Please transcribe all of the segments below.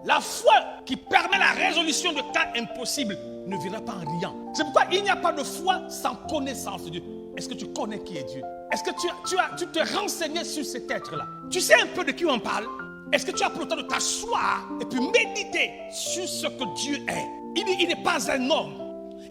La foi qui permet la résolution de cas impossibles ne viendra pas en riant. C'est pourquoi il n'y a pas de foi sans connaissance de Dieu. Est-ce que tu connais qui est Dieu? Est-ce que tu t'es renseigné sur cet être-là? Tu sais un peu de qui on parle? Est-ce que tu as pris le temps de t'asseoir et puis méditer sur ce que Dieu est? Il n'est pas un homme.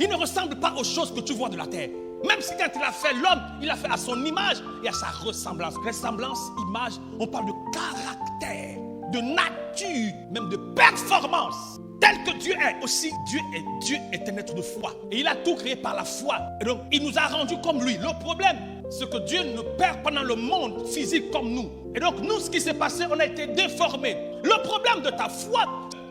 Il ne ressemble pas aux choses que tu vois de la terre. Même si quand il a fait l'homme, il a fait à son image et à sa ressemblance. Ressemblance, image, on parle de caractère, de nature, même de performance. Tel que Dieu est, aussi Dieu est un être de foi. Et il a tout créé par la foi. Et donc, il nous a rendus comme lui. Le problème, c'est que Dieu nous perd pendant le monde physique comme nous. Et donc, nous, ce qui s'est passé, on a été déformés. Le problème de ta foi,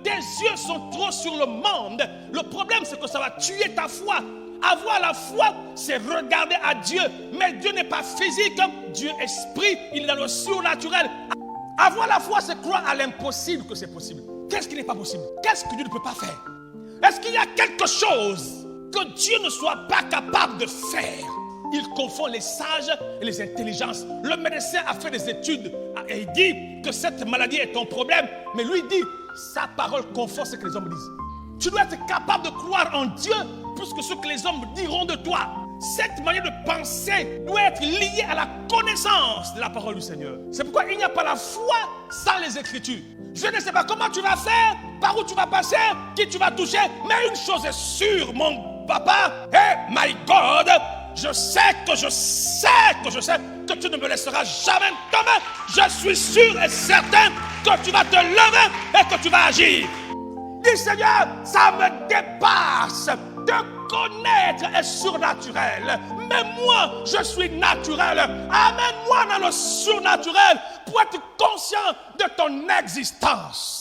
tes yeux sont trop sur le monde. Le problème, c'est que ça va tuer ta foi. Avoir la foi, c'est regarder à Dieu. Mais Dieu n'est pas physique. Dieu est esprit, il est dans le surnaturel. Avoir la foi, c'est croire à l'impossible que c'est possible. Qu'est-ce qui n'est pas possible? Qu'est-ce que Dieu ne peut pas faire? Est-ce qu'il y a quelque chose que Dieu ne soit pas capable de faire? Il confond les sages et les intelligences. Le médecin a fait des études et il dit que cette maladie est ton problème. Mais lui dit, sa parole confond ce que les hommes disent. Tu dois être capable de croire en Dieu plus que ce que les hommes diront de toi. Cette manière de penser doit être liée à la connaissance de la parole du Seigneur. C'est pourquoi il n'y a pas la foi sans les Écritures. Je ne sais pas comment tu vas faire, par où tu vas passer, qui tu vas toucher, mais une chose est sûre, mon papa, my God, je sais que tu ne me laisseras jamais tomber. Je suis sûr et certain que tu vas te lever et que tu vas agir. Dis Seigneur, ça me dépasse. De connaître est surnaturel. Mais moi, je suis naturel. Amène-moi dans le surnaturel pour être conscient de ton existence.